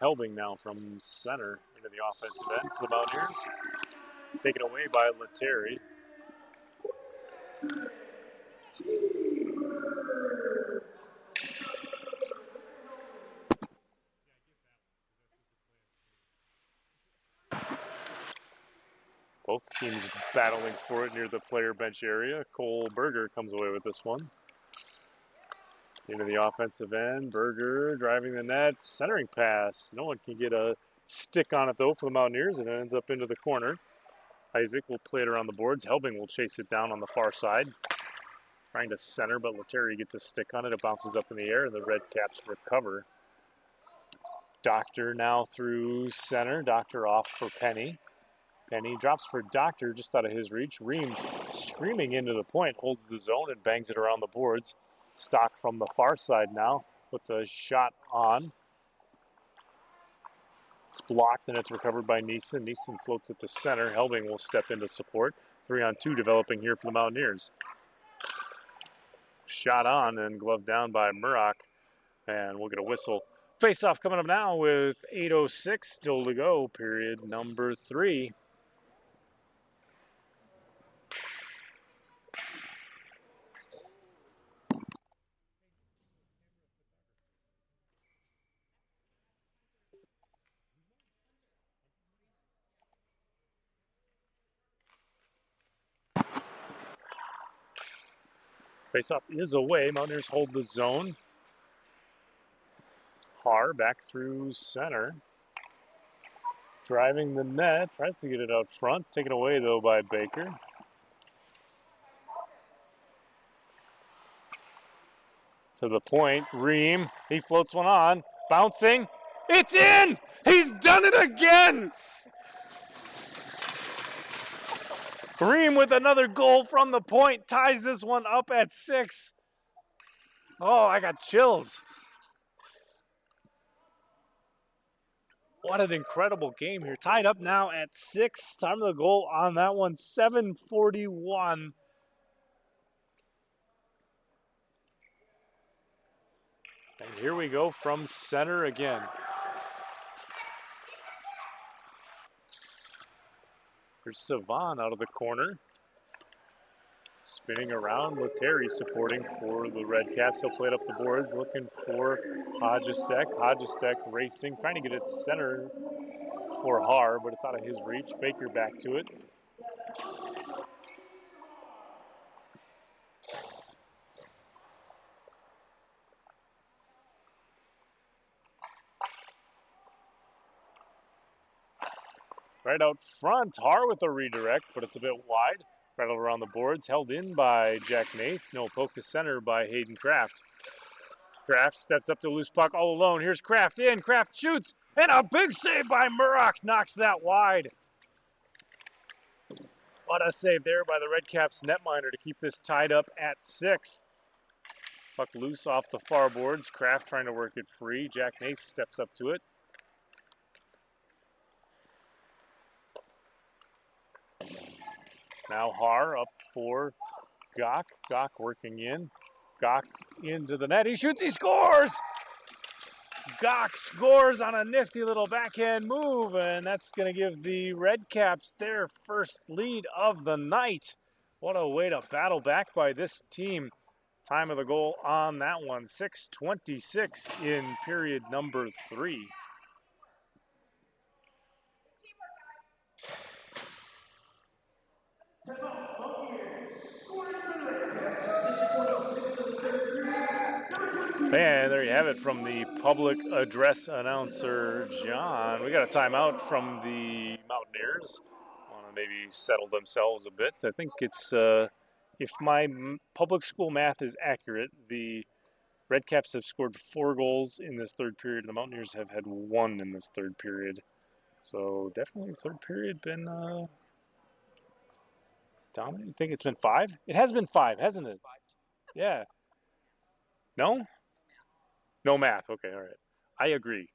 S1: Helbing now from center into the offensive end for the Mountaineers. Taken away by Lettieri. Both teams battling for it near the player bench area. Cole Berger comes away with this one. Into the offensive end. Berger driving the net. Centering pass. No one can get a stick on it, though, for the Mountaineers, and it ends up into the corner. Isaac will play it around the boards. Helbing will chase it down on the far side. Trying to center, but Lettieri gets a stick on it. It bounces up in the air, and the Redcaps recover. Doctor now through center. Doctor off for Penny. Penny drops for Doctor just out of his reach. Ream screaming into the point. Holds the zone and bangs it around the boards. Stock from the far side now. Puts a shot on. It's blocked and it's recovered by Neeson. Neeson floats it to center. Helbing will step into support. 3-on-2 developing here for the Mountaineers. Shot on and gloved down by Murak. And we'll get a whistle. Face-off coming up now with 8:06 still to go. Period number 3. Faceoff is away. Mountaineers hold the zone. Har back through center. Driving the net. Tries to get it out front. Taken away, though, by Baker. To the point. Ream. He floats one on. Bouncing. It's in! He's done it again! Ream with another goal from the point. Ties this one up at 6. Oh, I got chills. What an incredible game here. Tied up now at 6. Time of the goal on that one, 7:41. And here we go from center again. Here's Savan out of the corner. Spinning around with Terry supporting for the Redcaps. He'll play it up the boards, looking for Hodgestek. Hodgestek racing, trying to get it center for Har, but it's out of his reach. Baker back to it. Right out front, Har with a redirect, but it's a bit wide. Rattled around the boards, held in by Jack Nath. No, poke to center by Hayden Kraft. Kraft steps up to loose puck all alone. Here's Kraft in. Kraft shoots, and a big save by Murak knocks that wide. What a save there by the Redcaps netminder to keep this tied up at 6. Puck loose off the far boards. Kraft trying to work it free. Jack Nath steps up to it. Now Har up for Gok. Gok working in. Gok into the net. He shoots, he scores! Gok scores on a nifty little backhand move, and that's going to give the Redcaps their first lead of the night. What a way to battle back by this team. Time of the goal on that one, 6:26 in period number 3. And there you have it from the public address announcer, John. We got a timeout from the Mountaineers. Want to maybe settle themselves a bit. I think it's, if my public school math is accurate, the Redcaps have scored 4 goals in this third period. The Mountaineers have had 1 in this third period. So definitely third period been dominant. You think it's been 5? It has been 5, hasn't it? Yeah. No? No math. Okay, all right. I agree.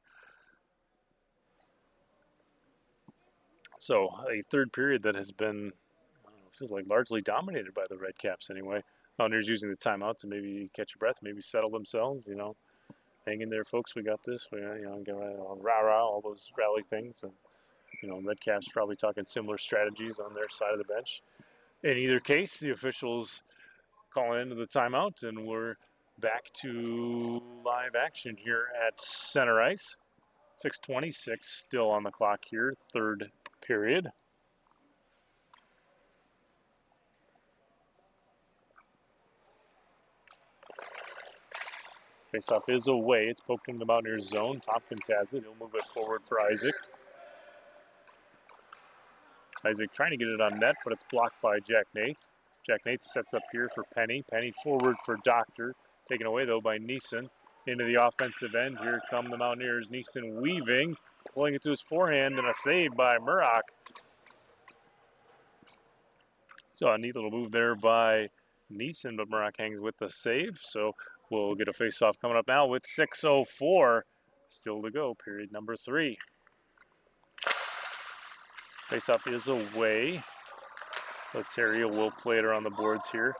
S1: So a third period that has been, I don't know, this is like largely dominated by the Redcaps anyway. Mountaineers using the timeout to maybe catch a breath, maybe settle themselves, you know. Hang in there, folks. We got this. We, you know, go rah-rah, all those rally things. And, you know, Redcaps probably talking similar strategies on their side of the bench. In either case, the officials calling into the timeout, and we're back to live action here at center ice. 6:26 still on the clock here, third period. Faceoff is away. It's poked into the Mountaineers zone. Tompkins has it. He'll move it forward for Isaac. Isaac trying to get it on net, but it's blocked by Jack Nath. Jack Nath sets up here for Penny. Penny forward for Doctor. Taken away, though, by Neeson. Into the offensive end. Here come the Mountaineers. Neeson weaving, pulling it to his forehand, and a save by Murak. So a neat little move there by Neeson, but Murak hangs with the save. So we'll get a face-off coming up now with 6:04 still to go, period number 3. Face-off is away. Lateria will play it around the boards here.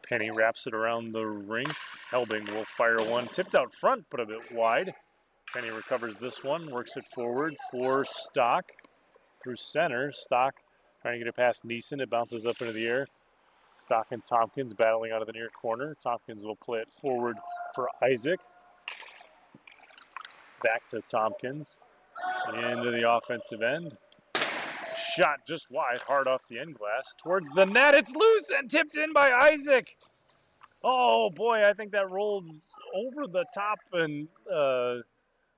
S1: Penny wraps it around the ring. Helbing will fire one. Tipped out front, but a bit wide. Penny recovers this one, works it forward for Stock through center. Stock trying to get it past Neeson. It bounces up into the air. Stock and Tompkins battling out of the near corner. Tompkins will play it forward for Isaac. Back to Tompkins. Into the offensive end. Shot just wide, hard off the end glass. Towards the net, it's loose and tipped in by Isaac. Oh boy, I think that rolled over the top and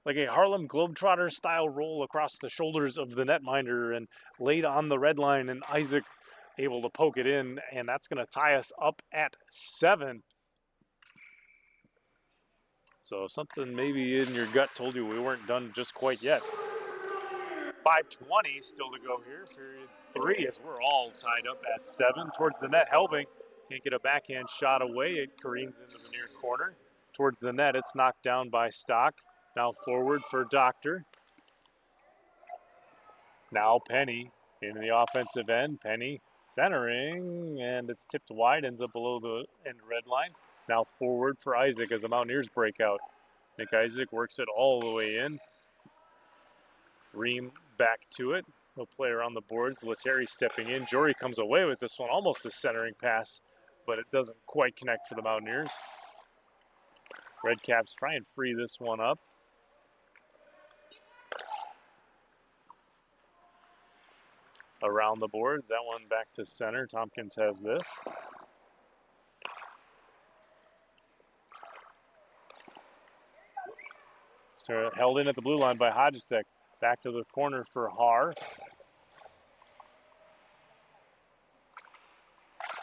S1: like a Harlem Globetrotter style roll across the shoulders of the netminder and laid on the red line, and Isaac able to poke it in, and that's going to tie us up at 7. So something maybe in your gut told you we weren't done just quite yet. 5:20 still to go here, period 3, as we're all tied up at 7. Towards the net, Helbing can't get a backhand shot away. It careens into the near corner. Towards the net, it's knocked down by Stock. Now forward for Doctor. Now Penny into the offensive end. Penny centering, and it's tipped wide, ends up below the end red line. Now forward for Isaac as the Mountaineers break out. Nick Isaac works it all the way in. Ream back to it. He'll play around the boards. Letary stepping in. Jory comes away with this one, almost a centering pass, but it doesn't quite connect for the Mountaineers. Redcaps try and free this one up. Around the boards, that one back to center. Tompkins has this. So held in at the blue line by Hodgestek. Back to the corner for Haar.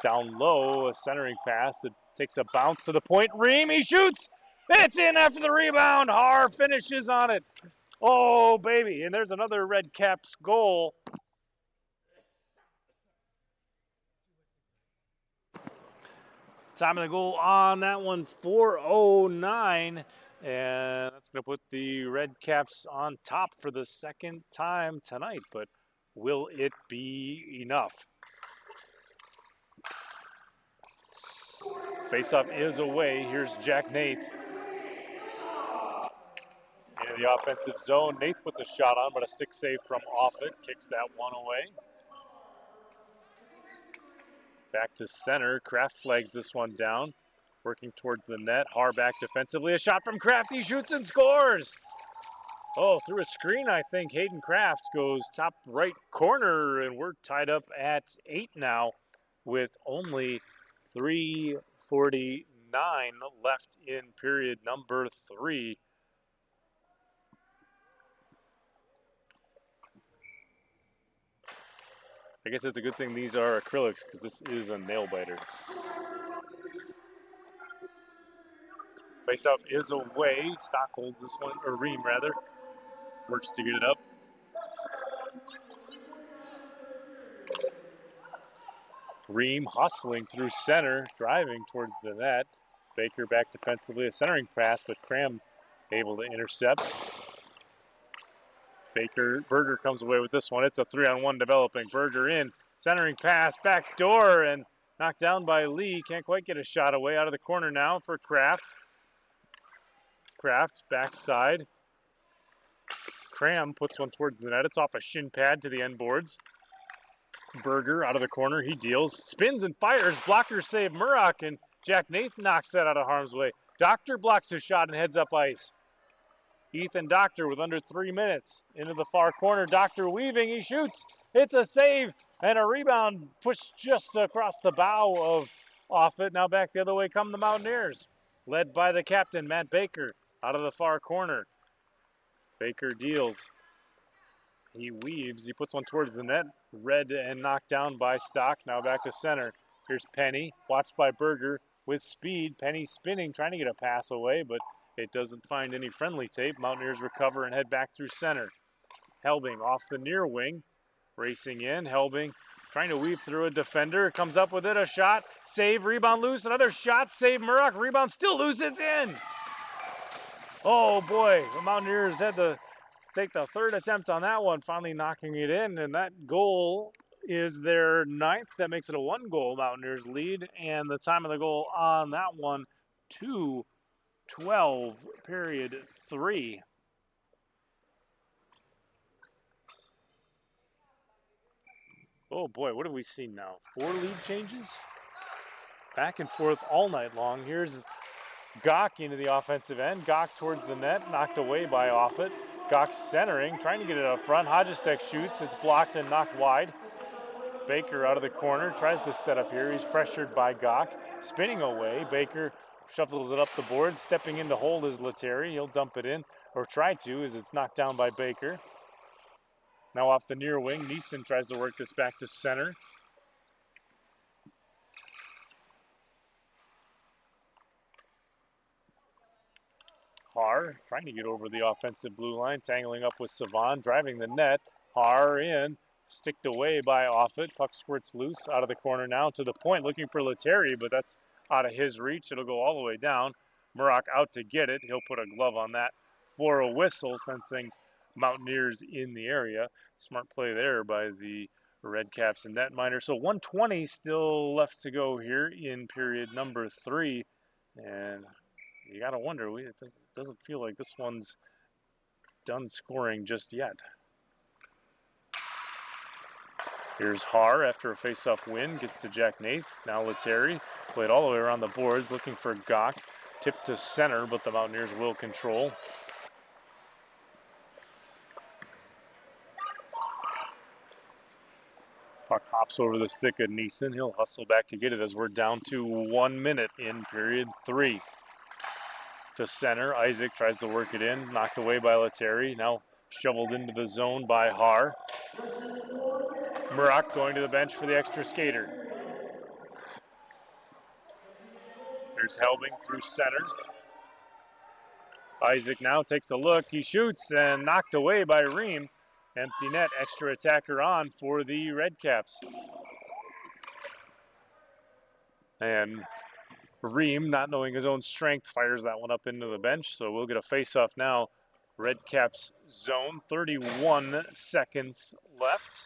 S1: Down low, a centering pass. It takes a bounce to the point. Ream, he shoots. It's in after the rebound. Haar finishes on it. Oh, baby. And there's another Redcaps goal. Time of the goal on that one, 4:09. And that's going to put the Redcaps on top for the second time tonight. But will it be enough? Faceoff is away. Here's Jack Nath. Into the offensive zone. Nath puts a shot on, but a stick save from Offit. Kicks that one away. Back to center. Kraft flags this one down. Working towards the net. Haar back defensively. A shot from Kraft. He shoots and scores. Oh, through a screen, I think. Hayden Kraft goes top right corner, and we're tied up at 8 now with only 3:49 left in period number 3. I guess it's a good thing these are acrylics because this is a nail biter. Faceoff is away. Stock holds this one, or Ream rather. Works to get it up. Ream hustling through center, driving towards the net. Baker back defensively, a centering pass, but Cram able to intercept. Berger comes away with this one. It's a 3-on-1 developing. Berger in, centering pass, back door, and knocked down by Lee. Can't quite get a shot away. Out of the corner now for Kraft. Kraft, backside. Cram puts one towards the net. It's off a shin pad to the end boards. Berger out of the corner. He deals, spins and fires. Blocker save Murrock, and Jack Nath knocks that out of harm's way. Doctor blocks his shot and heads up ice. Ethan Doctor with under 3 minutes. Into the far corner. Doctor weaving. He shoots. It's a save and a rebound pushed just across the bow of Offit. Now back the other way come the Mountaineers. Led by the captain, Matt Baker, out of the far corner. Baker deals. He weaves. He puts one towards the net. Read and knocked down by Stock. Now back to center. Here's Penny, watched by Berger with speed. Penny spinning, trying to get a pass away, but it doesn't find any friendly tape. Mountaineers recover and head back through center. Helbing off the near wing. Racing in. Helbing trying to weave through a defender. Comes up with it. A shot. Save. Rebound loose. Another shot. Save. Murrock. Rebound still loose. It's in. Oh, boy. The Mountaineers had to take the third attempt on that one, finally knocking it in. And that goal is their 9th. That makes it a 1-goal Mountaineers lead. And the time of the goal on that one, 2:12, period 3. Oh boy, what have we seen now? 4 lead changes? Back and forth all night long. Here's Gok into the offensive end. Gok towards the net, knocked away by Offit. Gok centering, trying to get it up front. Hodgestek shoots. It's blocked and knocked wide. Baker out of the corner, tries to set up here. He's pressured by Gok. Spinning away. Baker shuffles it up the board. Stepping in to hold is Lettieri. He'll dump it in, or try to, as it's knocked down by Baker. Now off the near wing, Neeson tries to work this back to center. Har trying to get over the offensive blue line, tangling up with Savon, driving the net. Har in, sticked away by Offit. Puck squirts loose out of the corner now to the point, looking for Lettieri, but that's out of his reach. It'll go all the way down. Murak out to get it. He'll put a glove on that for a whistle, sensing Mountaineers in the area. Smart play there by the Redcaps and netminder. So 1:20 still left to go here in period number 3. And you got to wonder, it doesn't feel like this one's done scoring just yet. Here's Har after a face-off win, gets to Jack Nath. Now Lettieri played all the way around the boards, looking for Gok. Tipped to center, but the Mountaineers will control. Puck hops over the stick of Neeson. He'll hustle back to get it as we're down to 1 minute in period 3. To center, Isaac tries to work it in, knocked away by Lettieri. Now shoveled into the zone by Har. Murak going to the bench for the extra skater. There's Helbing through center. Isaac now takes a look. He shoots and knocked away by Ream. Empty net, extra attacker on for the Redcaps. And Ream, not knowing his own strength, fires that one up into the bench. So we'll get a face-off now. Redcaps zone, 31 seconds left.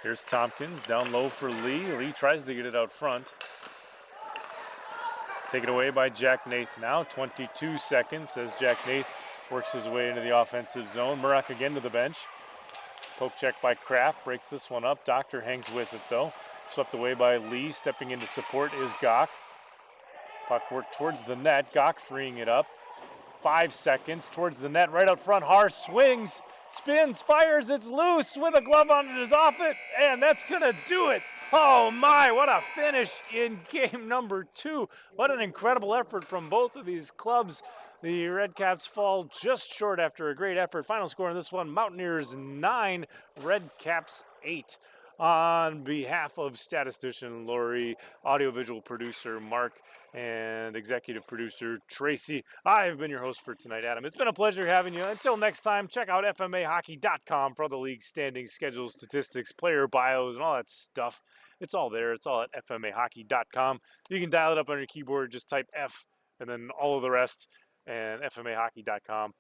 S1: Here's Tompkins, down low for Lee. Lee tries to get it out front. Taken away by Jack Nath now, 22 seconds as Jack Nath works his way into the offensive zone. Murak again to the bench. Poke check by Kraft, breaks this one up. Doctor hangs with it though. Swept away by Lee, stepping into support is Gok. Puck worked towards the net, Gok freeing it up. 5 seconds towards the net, right out front. Har swings, spins, fires, it's loose with a glove on it is off it, and that's gonna do it. Oh my, what a finish in game number 2. What an incredible effort from both of these clubs. The Redcaps fall just short after a great effort. Final score in this one, Mountaineers 9, Redcaps 8. On behalf of statistician Lori, audiovisual producer Mark, and executive producer Tracy, I've been your host for tonight, Adam. It's been a pleasure having you. Until next time, check out FMAhockey.com for the league standings, schedules, statistics, player bios, and all that stuff. It's all there. It's all at FMAhockey.com. You can dial it up on your keyboard, just type F, and then all of the rest, and FMAhockey.com.